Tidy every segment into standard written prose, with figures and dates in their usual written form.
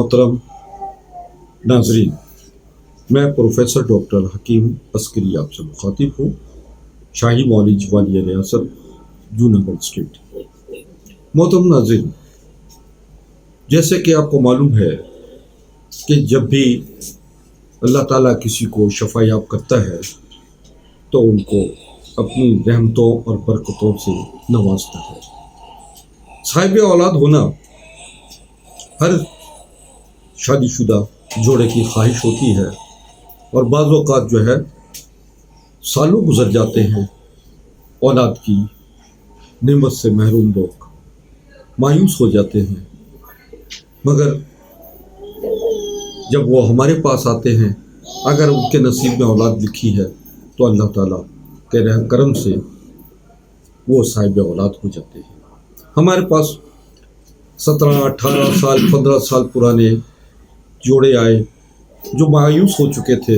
मोहतरम नाजरीन, मैं प्रोफेसर डॉक्टर हकीम अस्करी आपसे मुखातिब हूँ, शाही कॉलेज वालिया रियासत जूनागढ़ स्टेट। मोहतरम नाजरीन, जैसे कि आपको मालूम है कि जब भी अल्लाह ताला किसी को शफा याब करता है तो उनको अपनी रहमतों और बरकतों से नवाजता है। साहिब औलाद होना हर शादीशुदा जोड़े की ख्वाहिश होती है और बाज़ औक़ात जो है सालों गुजर जाते हैं, औलाद की नेमत से महरूम लोग मायूस हो जाते हैं, मगर जब वो हमारे पास आते हैं, अगर उनके नसीब में औलाद लिखी है तो अल्लाह ताला के रहम करम से वो साहिब औलाद हो जाते हैं। हमारे पास 17, 18 साल, 15 साल पुराने जोड़े आए जो मायूस हो चुके थे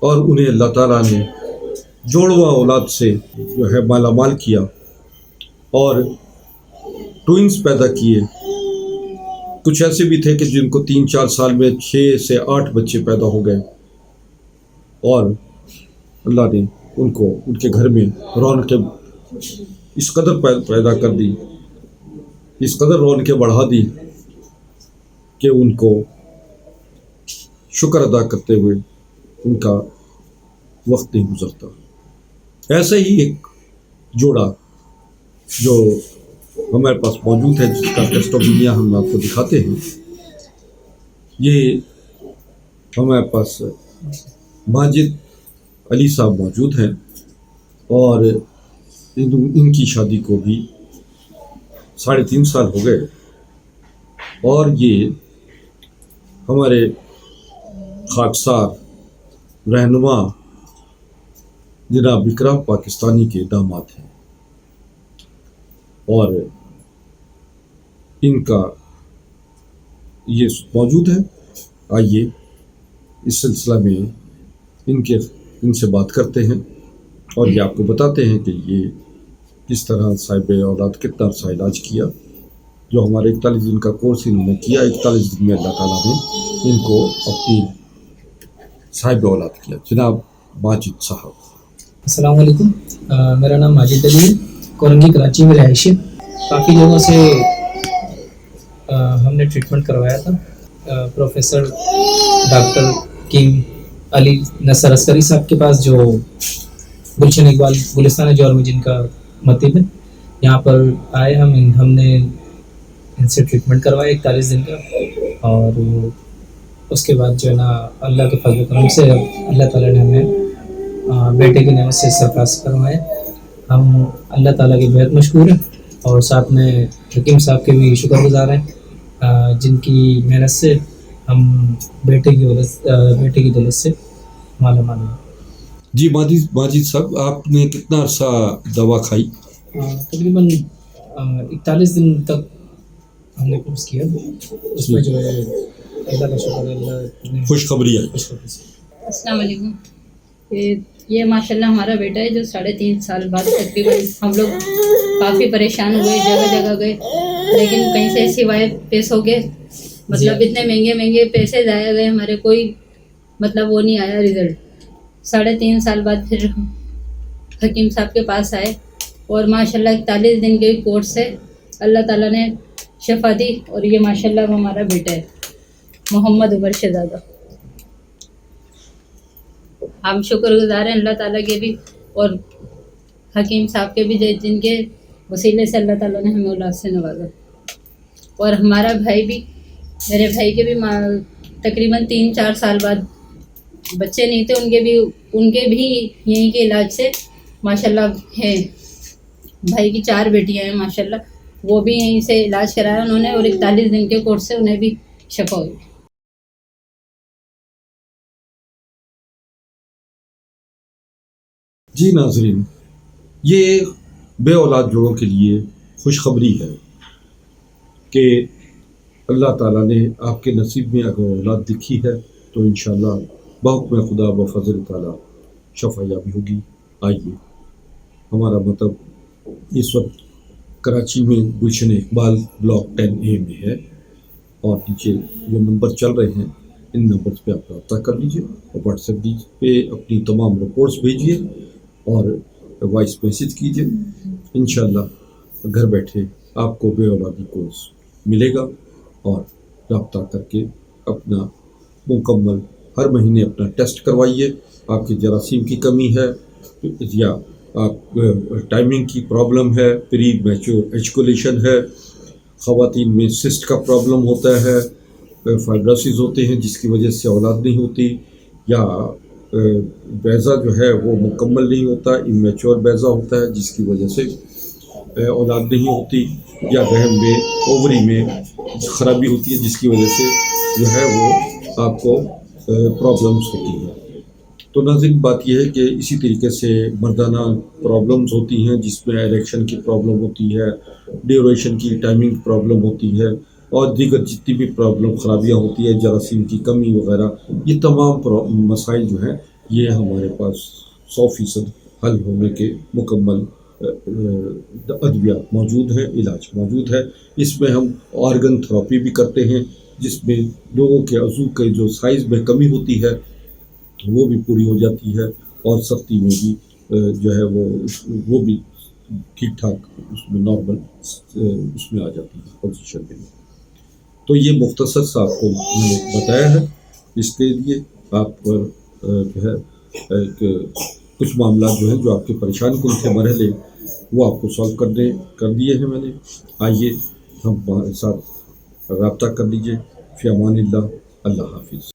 और उन्हें अल्लाह ताला ने जोड़वा औलाद से जो है मालामाल किया और ट्विंस पैदा किए। कुछ ऐसे भी थे कि जिनको 3-4 साल में 6 से 8 बच्चे पैदा हो गए और अल्लाह ने उनको उनके घर में रौनकें इस कदर पैदा कर दी, इस कदर रौनकें बढ़ा दी कि उनको शुक्र अदा करते हुए उनका वक्त नहीं गुजरता। ऐसे ही एक जोड़ा जो हमारे पास मौजूद है, जिसका टेस्टोमिनिया हम आपको दिखाते हैं, ये हमारे पास माजिद अली साहब मौजूद हैं और इनकी शादी को भी 3.5 साल हो गए और ये हमारे खाकसार रहनुमा जनाब इकराम पाकिस्तानी के दामाद हैं और इनका ये मौजूद है। आइए इस सिलसिला में इनसे बात करते हैं और ये आपको बताते हैं कि ये किस तरह साहिब औलाद कितना अर्सा इलाज किया। जो हमारे 41 दिन का कोर्स इन्होंने किया, 41 दिन में अल्लाह ताला ने इनको अपनी साहिब औलाद किया। जनाब माजिद साहब। अस्सलाम वालेकुम, मेरा नाम माजिद अली है, कोरंगी कराची में रहायशी। काफ़ी लोगों से हमने ट्रीटमेंट करवाया था। प्रोफेसर डॉक्टर किम अली नसर अस्करी साहब के पास, जो गुलशन इकबाल गुलिस्तान जौहर में जिनका मतीब है, यहाँ पर आए हमने इनसे ट्रीटमेंट करवाया 41 दिन का और उसके बाद जो है ना अल्लाह के फजल करम से अल्लाह ताला ने हमें बेटे की नेमत से सरफराज करवाए। हम अल्लाह ताला के बेहद मशकूर हैं और साथ में हकीम साहब के भी शुक्रगुजार हैं, जिनकी मेहनत से हम बेटे की दौलत से मालामाल हैं। जी माजिद साहब, आपने कितना अर्सा दवा खाई? तकरीबन 41 दिन तक हमने कोर्स किया। उसमें जो है अल्लाह का शुक्र है, खुशखबरी आई। अस्सलाम वालेकुम। ये माशाल्लाह हमारा बेटा है जो 3.5 साल बाद तकरीबन हम लोग काफ़ी परेशान हुए, जगह जगह गए, लेकिन कहीं से ऐसी वायद पेश हो गए, मतलब इतने महंगे पैसे जाया गए हमारे, कोई मतलब वो नहीं आया रिज़ल्ट। 3.5 साल बाद फिर हकीम साहब के पास आए और माशाल्लाह 41 दिन के कोर्स से अल्लाह ताला ने शफा दी और ये माशाल्लाह हमारा बेटा है मोहम्मद उमर शहजादा। हम शुक्रगुजार हैं अल्लाह ताला के भी और हकीम साहब के भी, जिनके वसीले से अल्लाह ताला ने हमें औलाद से नवाजा। और हमारा भाई भी, मेरे भाई के भी तकरीबन 3-4 साल बाद बच्चे नहीं थे, उनके भी यहीं के इलाज से माशाल्लाह है। भाई की 4 बेटियां हैं माशाल्लाह, वो भी यहीं से इलाज कराया उन्होंने और 41 दिन के कोर्स से उन्हें भी शफा हुई। जी नाजरीन, ये बे औलाद जोड़ों के लिए खुशखबरी है कि अल्लाह ताला ने आपके नसीब में अगर औलाद लिखी है तो इंशाअल्लाह बहुक्म खुदा व फजल ताला शफा याबी होगी। आइए, हमारा मतलब इस वक्त कराची में गुलशन इकबाल ब्लॉक 10A में है اور نیچے جو نمبر چل رہے ہیں ان نمبرز پہ آپ رابطہ کر لیجیے اور واٹس ایپ پہ اپنی تمام رپورٹس بھیجیے اور وائس میسیج کیجیے. انشاءاللہ گھر بیٹھے آپ کو بے اولادی کورس ملے گا اور رابطہ کر کے اپنا مکمل ہر مہینے اپنا ٹیسٹ کروائیے. آپ کی جراثیم کی کمی ہے یا آپ ٹائمنگ کی پرابلم ہے, پری میچور ایجوکولیشن ہے, خواتین میں سسٹ کا پرابلم ہوتا ہے, فائبراسز ہوتے ہیں جس کی وجہ سے اولاد نہیں ہوتی, یا بیضہ جو ہے وہ مکمل نہیں ہوتا, امیچور بیضہ ہوتا ہے جس کی وجہ سے اولاد نہیں ہوتی, یا رحم میں اووری میں خرابی ہوتی ہے جس کی وجہ سے جو ہے وہ آپ کو پرابلمس ہوتی ہیں. تو ناظرین بات یہ ہے کہ اسی طریقے سے مردانہ پرابلمز ہوتی ہیں جس میں اریکشن کی پرابلم ہوتی ہے, ڈیوریشن کی ٹائمنگ پرابلم ہوتی ہے, اور دیگر جتنی بھی پرابلم خرابیاں ہوتی ہیں, جراثیم کی کمی وغیرہ, یہ تمام مسائل جو ہیں یہ ہمارے پاس 100% حل ہونے کے مکمل ادویات موجود ہیں, علاج موجود ہے. اس میں ہم آرگن تھراپی بھی کرتے ہیں جس میں لوگوں کے عضو کے جو سائز میں کمی ہوتی ہے وہ بھی پوری ہو جاتی ہے, اور سختی میں بھی جو ہے وہ بھی ٹھیک ٹھاک اس میں نارمل اس میں آ جاتی ہے پوزیشن میں. تو یہ مختصر سا آپ کو میں نے بتایا ہے. اس کے لیے آپ جو ہے کچھ معاملات جو ہیں جو آپ کے پریشان کن تھے مرحلے وہ آپ کو سالو کر دیے ہیں میں نے. آئیے ہم ہمارے ساتھ رابطہ کر لیجیے. فی امان اللہ. اللہ حافظ.